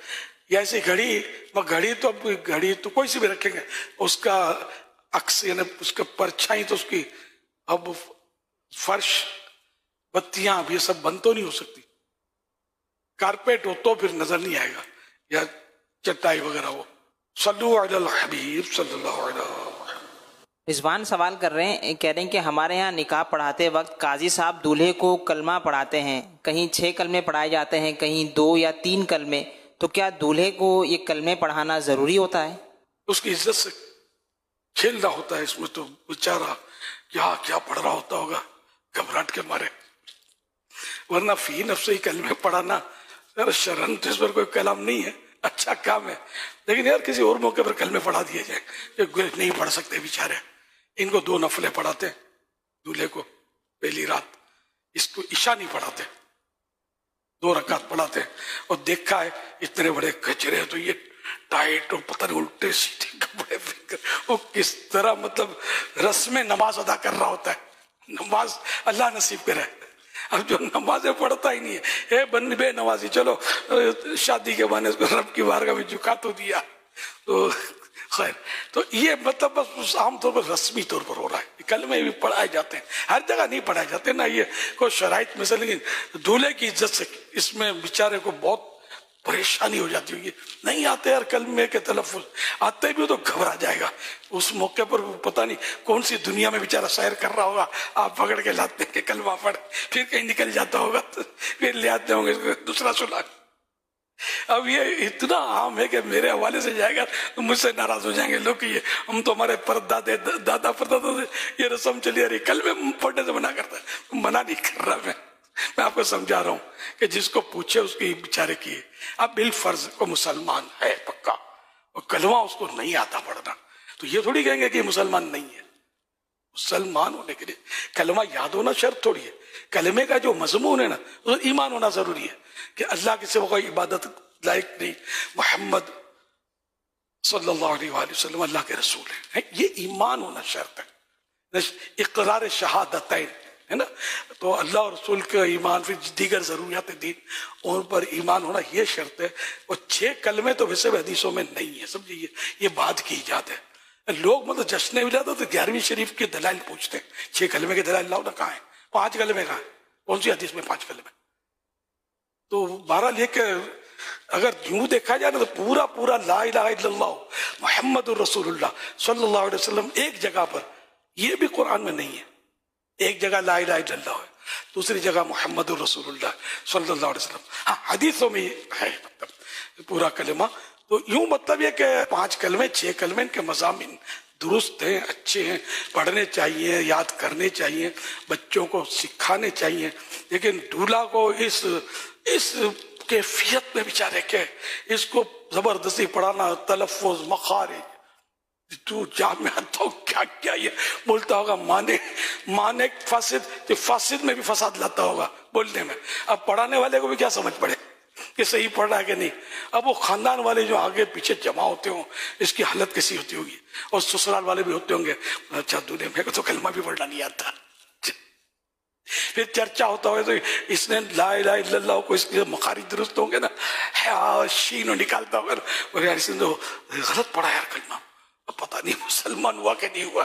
या ऐसी घड़ी तो कोई सी भी रखेंगे, उसका अक्स यानी उसका परछाई तो उसकी, अब फर्श, बत्तियां, अब ये सब बंद तो नहीं हो सकती। कारपेट हो तो फिर नजर नहीं आएगा, या चटाई वगैरह हो। सल्लु अलल हबीब सल्लल्लाहु अलैहि वसल्लम। रिजवान सवाल कर रहे हैं, कह रहे हैं कि हमारे यहाँ निकाह पढ़ाते वक्त काजी साहब दूल्हे को कलमा पढ़ाते हैं, कहीं 6 कलमे पढ़ाए जाते हैं, कहीं 2 या 3 कलमे, तो क्या दूल्हे को ये कलमे पढ़ाना जरूरी होता है? उसकी इज्जत से खेलना होता है इसमें, तो बेचारा क्या पढ़ रहा होता होगा घबराहट के मारे। वरना फी नफ्स ही कलमे पढ़ाना यार शरन, तो इस पर कोई कलाम नहीं है, अच्छा काम है। लेकिन यार किसी और मौके पर कलमे पढ़ा दिए जाए, नहीं पढ़ सकते बेचारे। इनको 2 नफले पढ़ाते दूल्हे को पहली रात, इसको इशा नहीं पढ़ाते, 2 रकात पढ़ाते। और देखा है इतने बड़े कचरे, तो ये टाइट और पता नहीं उल्टे सीधे कपड़े फिर वो किस तरह मतलब रस्म नमाज अदा कर रहा होता है। नमाज अल्लाह नसीब करे। अब जो नमाजें पढ़ता ही नहीं है, बन बे नमाजी, चलो शादी के बहाने उसको रब की बारगाह में झुका तो दिया। तो खैर, तो ये मतलब बस आमतौर पर रस्मी तौर पर हो रहा है। कलमे भी पढ़ाए जाते हैं, हर जगह नहीं पढ़ाए जाते ना, ये कोई शराइत में से। लेकिन दूल्हे की इज्जत से इसमें बेचारे को बहुत परेशानी हो जाती होगी। नहीं आते यार कलमे के तलफ़ुज़, आते भी तो घबरा जाएगा उस मौके पर। पता नहीं कौन सी दुनिया में बेचारा सैर कर रहा होगा, आप पकड़ के लाते के कलमा पढ़, फिर कहीं निकल जाता होगा, तो फिर ले आते होंगे दूसरा सुना। अब ये इतना आम है कि मेरे हवाले से जाएगा तो मुझसे नाराज हो जाएंगे लोग कि ये हम तो हमारे परदादे दादा परदादा से ये रस्म चली आ रही, कलमे पढ़ने से मना करता है। मना नहीं कर रहा मैं आपको समझा रहा हूँ कि जिसको पूछे उसकी बेचारे की। अब बिल फर्ज को मुसलमान है पक्का, और कलमा उसको नहीं आता पढ़ना, तो ये थोड़ी कहेंगे कि मुसलमान नहीं है। मुसलमान होने के लिए कलमा याद होना शर्त थोड़ी है। कलमे का जो मजमून है ना, तो ईमान होना जरूरी है कि अल्लाह के सिवा कोई इबादत लायक नहीं, मोहम्मद सल्लल्लाहु अलैहि वसल्लम अल्लाह के रसूल है। ये ईमान होना शर्त है। इकरार शहादतैन है ना, तो अल्लाह और रसूल का ईमान, फिर दीगर जरूरियात दीन, उन पर ईमान होना ये शर्त है। और 6 कलमे तो वैसे भी हदीसों में नहीं है, समझिए, ये बात की इजाद है। लोग मतलब जश्न विलादत तो 11वीं शरीफ के दलाइल पूछते हैं, 6 कलमे के दलाइल लाओ ना, कहाँ है? 5 कलमे कहाँ है? कौन सी हदीस में 5 कलमे? तो 12 लेके अगर यूं देखा जाए ना, तो पूरा ला इलाहा इल्लल्लाह मुहम्मदुर रसूलुल्लाह सल्लल्लाहु अलैहि वसल्लम एक जगह पर, ये भी कुरान में नहीं है। एक जगह ला इलाहा इल्लल्लाह है, दूसरी जगह मोहम्मद रसूलुल्लाह सल्लल्लाहु अलैहि वसल्लम। हाँ, हदीसों में है मतलब पूरा कलमा। तो यूं मतलब ये कि 5 कलमे 6 कलमे के मज़ामिन दुरुस्त हैं, अच्छे हैं, पढ़ने चाहिए, याद करने चाहिए, बच्चों को सिखाने चाहिए। लेकिन दूल्हा को इस कैफियत में बेचारे के इसको जबरदस्ती पढ़ाना, तलफ़ुज़, मखारिज, तू जामे तो क्या क्या ये बोलता होगा, माने फासिद, तो फासिद में भी फसाद लाता होगा बोलने में। अब पढ़ाने वाले को भी क्या समझ पड़े कि सही पढ़ रहा है कि नहीं। अब वो खानदान वाले जो आगे पीछे जमा होते हो, इसकी हालत कैसी होती होगी। और ससुराल वाले भी होते होंगे, अच्छा दूल्हे मेरे को तो कलमा भी पढ़ना नहीं आता। फिर चर्चा होता होगा तो इसने ला इलाहा इल्लल्लाह को इसके मखारिज दुरुस्त होंगे ना, शीनो निकालता होगा और यार इसने तो गलत पढ़ा यार कलमा, अब पता नहीं मुसलमान हुआ कि नहीं हुआ।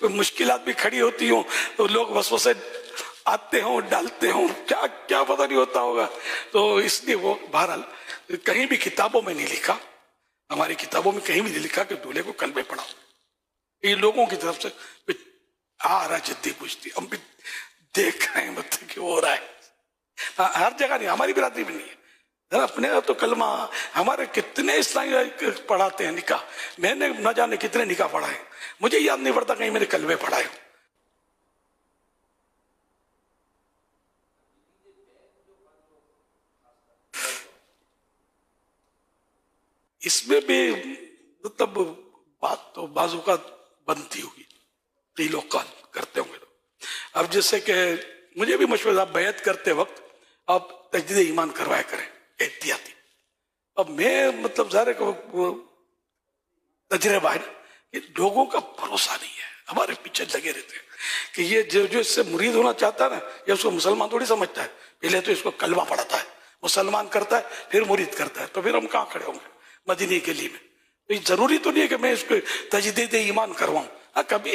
कोई मुश्किलात भी खड़ी होती हो तो लोग वसवसे आते हों, डालते हों, क्या क्या पता नहीं होता होगा। तो इसलिए वो बहरहाल कहीं भी किताबों में नहीं लिखा, हमारी किताबों में कहीं भी नहीं लिखा कि दूल्हे को कलमे पढ़ाओ। ये लोगों की तरफ से आ रहा जिद्दी पूछती, हम भी देख रहे हैं मतलब कि हो रहा है। हर जगह नहीं, हमारी बिरादरी में नहीं है। अपने तो कलमा हमारे कितने इस्लामी पढ़ाते हैं निकाह, मैंने न जाने कितने निकाह पढ़ाए, मुझे याद नहीं पड़ता कहीं मैंने कलमे पढ़ाए। इसमें भी मतलब बात तो बाजू का बनती होगी, कई लोग करते होंगे। अब जैसे कि मुझे भी मशवरा, बैत करते वक्त आप तजदीद ईमान करवाया करें एहतियाती। अब मैं मतलब ज़ाहिर तजर्बा है कि लोगों का भरोसा नहीं है, हमारे पीछे लगे रहते हैं कि ये जो इससे मुरीद होना चाहता है ना, ये उसको मुसलमान थोड़ी समझता है। पहले तो इसको कलमा पढ़ाता है, मुसलमान करता है, फिर मुरीद करता है, तो फिर हम कहाँ खड़े होंगे मदीने के लिए में। तो ये जरूरी तो नहीं है कि मैं इसको तजदीद ईमान करवाऊं। हाँ, कभी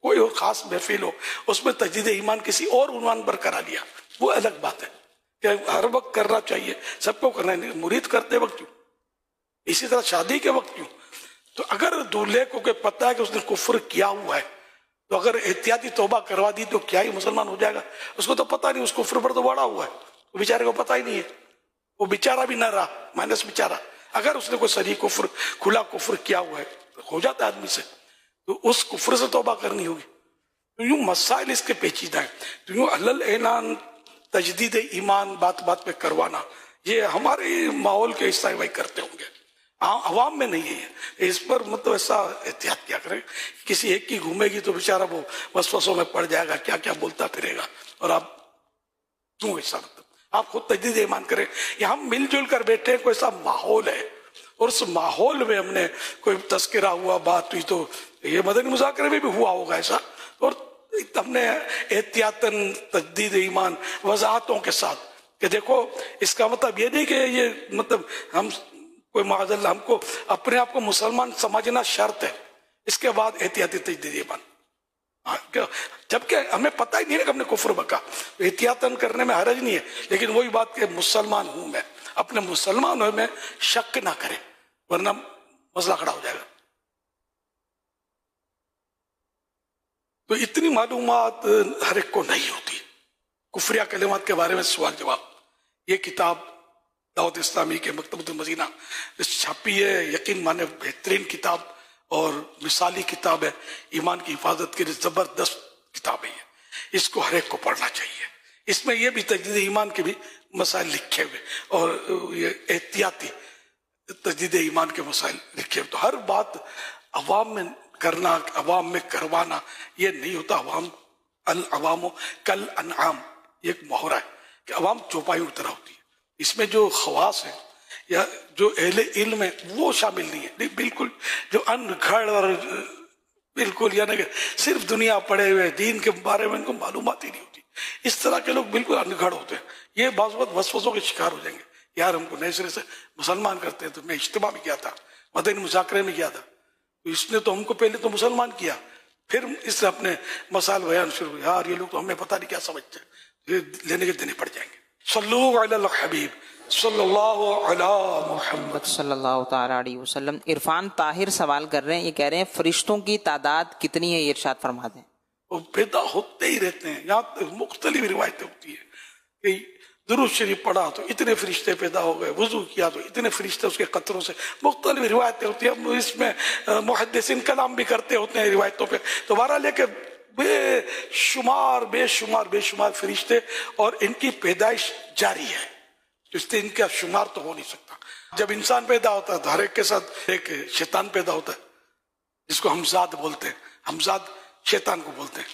कोई और खास महफिल हो उसमें तजदीद ईमान किसी और उन्वान पर करा लिया, वो अलग बात है कि हर वक्त करना चाहिए, सबको करना है। मुरीद करते वक्त क्यों, इसी तरह शादी के वक्त क्यों। तो अगर दूल्हे को पता है कि उसने कुफ्र किया हुआ है, तो अगर एहतियाती तौबा करवा दी तो क्या ही मुसलमान हो जाएगा। उसको तो पता नहीं, उस कुफ्र पर तो बड़ा हुआ है, वो बेचारे को पता ही नहीं है, वो बेचारा भी न रहा, माइनस बेचारा। अगर उसने कोई सरी कुफ्र, खुला कुफ्र किया हुआ है तो हो जाता है आदमी से, तो उस कुफ्र से तौबा करनी होगी। तो यूं मसाइल इसके पेचीदा है। तो यूं अल्ल ऐलान तजदीद ईमान बात बात पे करवाना, ये हमारे माहौल के हिस्सा भाई करते होंगे, आवाम में नहीं है। इस पर मतलब ऐसा एहतियात क्या करें, किसी एक की घूमेगी तो बेचारा वो वसवसों में पड़ जाएगा, क्या क्या बोलता फिरेगा। और आप क्यों ऐसा, मतलब आप खुद तजदीद ईमान करें। यहाँ मिलजुल कर बैठे, कोई ऐसा माहौल है और उस माहौल में हमने कोई तस्करा हुआ, बात हुई, तो ये मदनी मुज़ाकरे में भी हुआ होगा ऐसा। और हमने एहतियातन तजदीद ईमान वजाहतों के साथ कि देखो, इसका मतलब ये नहीं कि ये मतलब हम कोई माज़ल्ला हमको अपने आप को मुसलमान समझना शर्त है, इसके बाद एहतियाती तजदीद ईमान। जबकि हमें पता ही नहीं है कि हमने कुफ्र बका, एहतियातन करने में हरज नहीं है। लेकिन वही बात कि मुसलमान हूं मैं, अपने मुसलमान हो में शक ना करें, वरना मसला खड़ा हो जाएगा। तो इतनी मालूमात हर एक को नहीं होती। कुफरिया कलिमात के बारे में सवाल जवाब, ये किताब दावत इस्लामी के मकतबतुल मदीना छापी है, यकीन माने बेहतरीन किताब और मिसाली किताब है। ईमान की हिफाजत के लिए जबरदस्त किताब है। इसको हर एक को पढ़ना चाहिए। इसमें यह भी तजदीद ईमान के भी मसाइल लिखे हुए और ये एहतियाती तजदीद ईमान के मसाइल लिखे हुए। तो हर बात अवाम में करना, अवाम में करवाना, ये नहीं होता। अवाम कल अनआम, ये एक मोहरा है कि अवाम चौपाइयों की तरह होती है। इसमें जो खवास है या जो अहले इल्म है वो शामिल नहीं है। बिल्कुल जो अनगढ़ और बिल्कुल यानी कि सिर्फ दुनिया पढ़े हुए, दीन के बारे में इनको मालूमात ही नहीं होती, इस तरह के लोग बिल्कुल अनगढ़ होते हैं। ये बाज़ वक़्त वसवसों के शिकार हो जाएंगे। यार हमको नए सिरे से मुसलमान करते हैं। तो मैं इज्तिमा में गया था, मदनी मुज़ाकरे में गया था, तो इसने तो हमको पहले तो मुसलमान किया, फिर इससे अपने मसाइल बयान शुरू। यार ये लोग तो हमें पता नहीं क्या समझते हैं, लेने के देने पड़ जाएंगे। सल्लल्लाहु अलैहि हबीब सल्लल्लाहु अलैहि मुहम्मद सल्लल्लाहु तआला अलैहि वसल्लम। इरफान ताहिर सवाल कर रहे हैं, ये कह रहे हैं फरिश्तों की तादाद कितनी है, ये इरशाद फरमा दें। वो पैदा होते ही रहते हैं। यहाँ तक मुख्तलिफ रिवायतें होती है कि दुरूद शरीफ पढ़ा तो इतने फरिश्ते पैदा हो गए, वुजू किया तो इतने फरिश्ते उसके कतरों से, मुख्तलिफ रिवायतें होती है। हम इसमें मुहद्दिसीन कलाम भी करते होते हैं रिवायतों पे। तो बहरहाल लेके बेशुमार बेशुमार बेशुमार फरिश्ते और इनकी पैदाइश जारी है, इसलिए इनका शुमार तो हो नहीं सकता। जब इंसान पैदा होता है तो हर एक के साथ एक शैतान पैदा होता है, जिसको हमजाद बोलते हैं। हमजाद शैतान को बोलते हैं।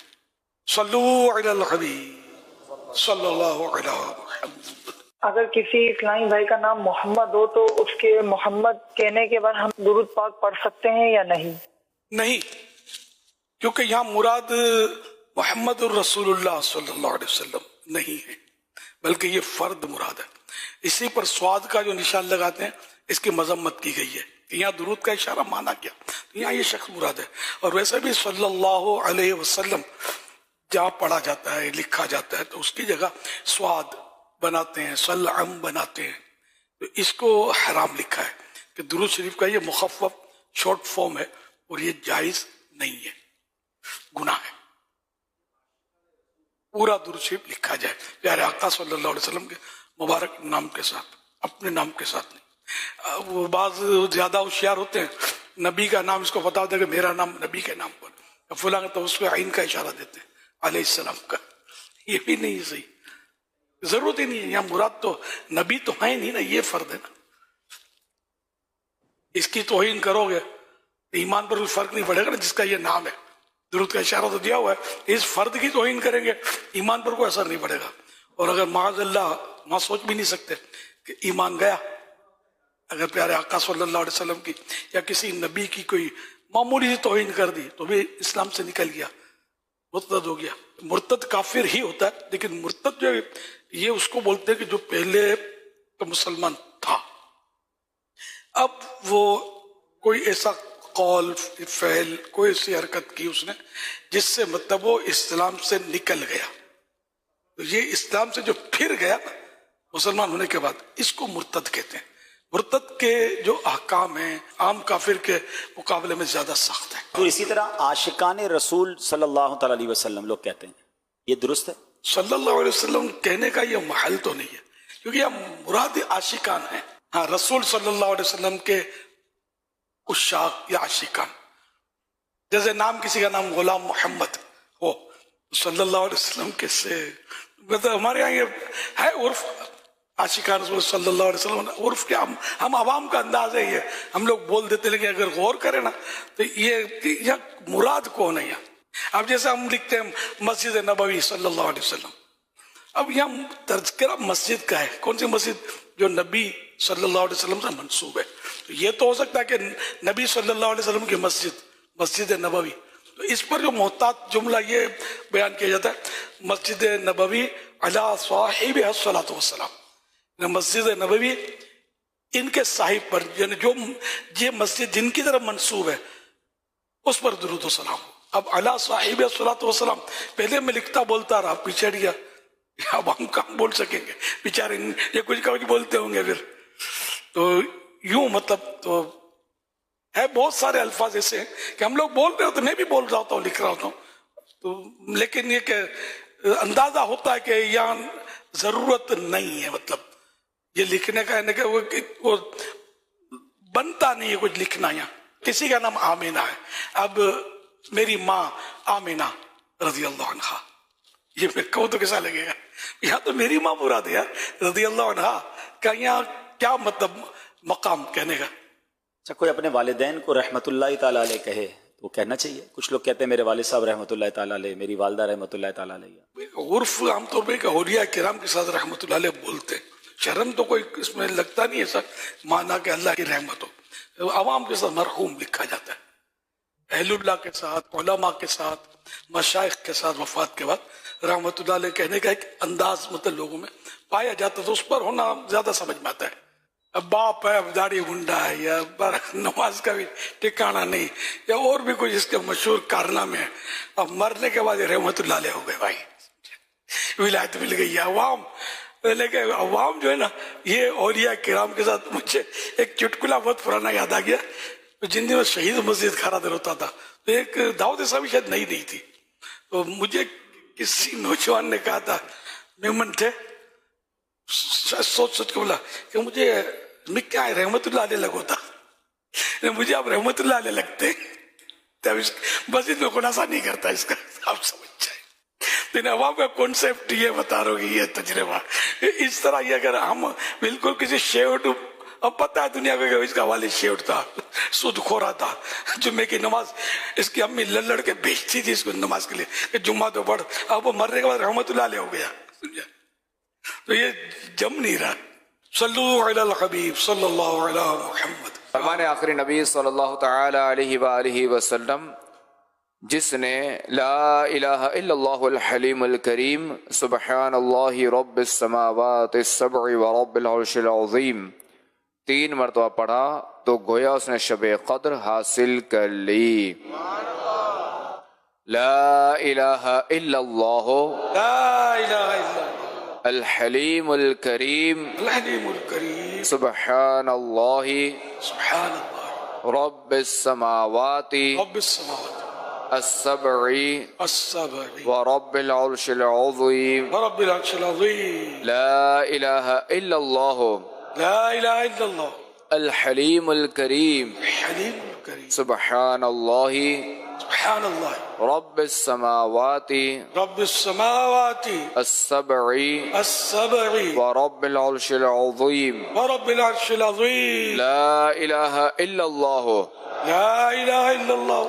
सल्लू अलल हबीब सल्लल्लाहु अलैहि वसल्लम। अगर किसी इस्लामी भाई का नाम मोहम्मद हो तो उसके मोहम्मद कहने के बाद हम दुरूद पाक पढ़ सकते हैं या नहीं? नहीं, क्योंकि यहाँ मुराद मोहम्मद रसूलुल्लाह सल्लल्लाहु अलैहि वसल्लम नहीं है, बल्कि ये फर्द मुराद है। इसी पर स्वाद का जो निशान लगाते हैं इसकी मजम्मत की गई है कि यहाँ दुरूद का इशारा माना क्या, तो यहाँ ये शख्स मुराद है। और वैसे भी सल्लल्लाहु अलैहि वसल्लम जहाँ पढ़ा जाता है, लिखा जाता है, तो उसकी जगह स्वाद बनाते हैं, सल्लम बनाते हैं, तो इसको हराम लिखा है कि दुरूद शरीफ का ये मुखफ़्फ़ शॉर्ट फॉर्म है और ये जायज नहीं है, गुनाह है। पूरा दुरूद शरीफ लिखा जाए प्यारे आका सल्लल्लाहु अलैहि वसल्लम के मुबारक नाम के साथ, अपने नाम के साथ नहीं। वो बाज ज्यादा होशियार होते हैं, नबी का नाम इसको बता दें कि मेरा नाम नबी के नाम पर, फुला तो उसमें आइन का इशारा देते हैं अलैहिस्सलाम का। ये भी नहीं सही, जरूरत ही नहीं है। यहाँ मुराद तो नबी तो है नहीं ना, ये फर्द है ना। इसकी तौहीन करोगे ईमान पर कोई फर्क नहीं पड़ेगा ना, जिसका ये नाम है। दुरूद का इशारा तो दिया हुआ है, इस फर्द की तौहीन करेंगे ईमान पर कोई असर नहीं पड़ेगा। और अगर माज़अल्लाह वहां सोच भी नहीं सकते कि ईमान गया, अगर प्यारे आका सल्लल्लाहु अलैहि वसल्लम की या किसी नबी की कोई मामूली सी तौहीन कर दी तो भी इस्लाम से निकल गया, मुर्तद हो गया। मुर्तद काफिर ही होता है, लेकिन मुर्तद जो ये उसको बोलते हैं कि जो पहले तो मुसलमान था, अब वो कोई ऐसा कौल फैल कोई ऐसी हरकत की उसने जिससे मतलब वो इस्लाम से निकल गया, तो ये इस्लाम से जो फिर गया मुसलमान होने के बाद, इसको मुर्तद कहते हैं। मुर्तद के जो अहकाम हैं आम काफिर के मुकाबले में ज्यादा सख्त है। तो इसी तरह आशिकान रसूल सल्लल्लाहु अलैहि वसल्लम लोग कहते हैं, ये दुरुस्त है? सल्लल्लाहु अलैहि वसल्लम कहने का ये महल तो नहीं है, क्योंकि यह मुराद आशिकान है। हाँ, रसूल सल्लल्लाहु अलैहि वसल्लम के उशाक या आशिकान, जैसे नाम किसी का नाम गुलाम मोहम्मद हो, सल्लल्लाहु अलैहि वसल्लम के से मतलब हमारे यहाँ ये है उर्फ आशिकान रसूल सल्लल्लाहु अलैहि वसल्लम, उर्फ क्या हम आवाम का अंदाज है ये, हम लोग बोल देते, लेकिन अगर गौर करें ना तो ये मुराद कौन है। अब जैसे हम लिखते हैं मस्जिद नबवी सल्लल्लाहु अलैहि वसल्लम, अब यहाँ तज़किरा मस्जिद का है, कौन सी मस्जिद? जो नबी सल्लल्लाहु अलैहि वसल्लम से मंसूब है। तो ये तो हो सकता है कि नबी सल्लल्लाहु अलैहि वसल्लम की मस्जिद नबवी, तो इस पर जो मोहतात जुमला ये बयान किया जाता है, मस्जिद नबवी अला साहिब अस्सलातु वस्सलाम, मस्जिद नबवी इनके साहिब पर, यानी जो ये मस्जिद जिनकी तरफ मंसूब है उस पर दुरूद व सलाम। अब अला साहिब अस्सलातु वस्सलाम पहले मैं लिखता बोलता रहा, पिछड़ गया, अब हम कम बोल सकेंगे, बेचारे ये कुछ बोलते होंगे फिर। तो यूं मतलब तो है, बहुत सारे अल्फाज ऐसे हैं कि हम लोग बोल रहे होते, मैं भी बोल रहा होता हूँ, लिख रहा होता हूँ, तो लेकिन ये अंदाजा होता है कि यहाँ जरूरत नहीं है, मतलब ये लिखने का है कि वो बनता नहीं है कुछ लिखना। यहाँ किसी का नाम आमीना है, अब मेरी माँ आमीना रज़ी अल्लाह अन्हा, ये मैं कहूँ तो कैसा लगेगा? यहाँ तो मेरी माँ मुराद है यार, रज़ी अल्लाह अन्हा का यहाँ क्या मतलब मकाम कहने का? अच्छा, कोई अपने वालिदैन को रहमतुल्लाह ताला अलैह कहे तो कहना चाहिए? कुछ लोग कहते हैं मेरे वालिद साहब रहमतुल्लाह ताला अलैह, मेरी वालदा रहमतुल्लाह ताला अलैह। उर्फ आमतौर पर औलिया किराम के साथ रहमतुल्लाह अलैह बोलते हैं, शर्म तो कोई इसमें लगता नहीं ऐसा माना कि अल्लाह की रहमत हो। अवाम के साथ मरहूम लिखा जाता है, अहलुल्लाह के साथ, उलमा के साथ, मशाइख के साथ वफात के बाद रहमतुल्लाह अलैह कहने का एक अंदाज मतलब लोगों में पाया जाता, तो उस पर होना ज्यादा समझ में आता है। अब बाप है, अब दाढ़ी गुंडा है, या नमाज का भी ठिकाना नहीं, या और भी कुछ इसके मशहूर कारनामे है, अब मरने के बाद रहमतुल्लाह अलैह हो गए भाई, विलायत मिल गई। अवाम लेकिन अवाम जो है ना, ये औलिया किराम के साथ मुझे एक चुटकुला बहुत पुराना याद आ गया। जिन दिनों शहीद मस्जिद खरा दिन होता था, तो एक दाऊद साहब शायद नहीं दी थी, तो मुझे किसी नौजवान ने कहा था, मेमन थे, सोच के बोला कि मैं क्या रहमतुल्लाह अलैह लगो था, मुझे आप रहमतुल्लाह अलैह लगते, तब बस इसमें खुलासा नहीं करता इसका, आप समझ जाए। तो अवाम का कॉन्सेप्ट ये बता रहा हूँ, ये तजर्बा इस तरह ये अगर हम बिल्कुल किसी शेवट, अब पता है दुनिया में इसका वाले शेवट था, सूद खोरा था, जुम्मे की नमाज इसकी अम्मी लड़ के भेजती थी इसको नमाज के लिए कि जुम्मा तो पढ़, अब वो मरने के बाद रहमतुल्लाह अलैह हो गया। तो ये जम नहीं रहा। सल्लु अलल हबीब सल्लल्लाहु अलैहि मुहम्मद। फरमाने आखिरी नबी सल्लल्लाहु तआला अलैहि वसल्लम, जिसने ला इलाहा इल्लल्लाहुल हलीमुल करीम सुब्हानल्लाहि रब्बिस समावाति सब'i व रब्बिल अर्शिल अज़ीम 3 मरतबा पढ़ा तो गोया उसने शबे कद्र हासिल कर ली। ला इलाहा इल्लल्लाह अल हलीमुल करीम सुब्हानल्लाहि रब्बिस समावाति as-sab'i wa rabbil arshil azim la ilaha illallah al-halim al-karim subhanallahi rabbis samawati as-sab'i wa rabbil arshil azim la ilaha illallah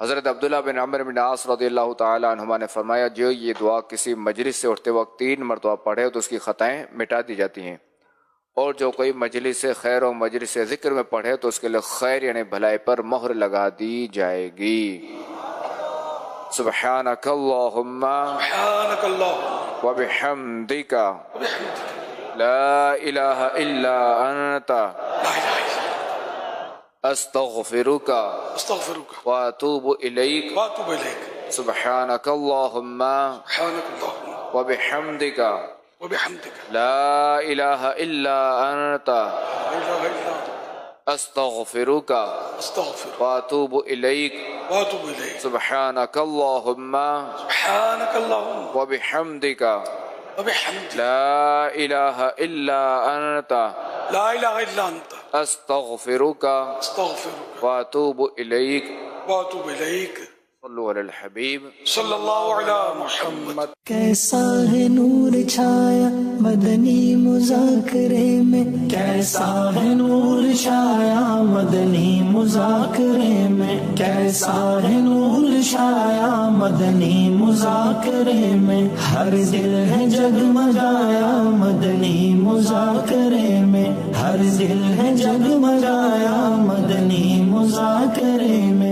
हज़रत अब्दुल्ला बिन अमर बिन आस रज़ियल्लाहु ताला अन्हुमा ने फरमाया, जो ये दुआ किसी मजलिस से उठते वक्त 3 मरतबा पढ़े तो उसकी खताएं मिटा दी जाती हैं, और जो कोई मजलिस से खैर और मजलिस से जिक्र में पढ़े तो उसके लिए खैर यानी भलाई पर मोहर लगा दी जाएगी। सुब्हानकल्लाहुम्मा व बिहम्दिका ला इलाहा इल्ला अंता अस्तगफिरुका व अतूबु इलैक सुब्हानकल्लाहुम्मा व बिहम्दिका ला इलाहा इल्ला अंता अस्तगफिरुका व अतूबु इलैक सुब्हानकल्लाहुम्मा व बिहम्दिका ला इलाहा इल्ला अंता अस्तगफिरुका व अतूबु इलैक सल्लु अलल हबीब सल्लल्लाहु अलैहि मुहम्मद। कैसा है नूर छाया मदनी मुज़ाकरे में, कैसा है नूर छाया मदनी मुज़ाकरे में, कैसा है नूर छाया मदनी मुज़ाकरे में, हर दिल है जगमगाया मदनी मुज़ाकरे में, हर दिल है जगमगाया मदनी मुज़ाकरे में।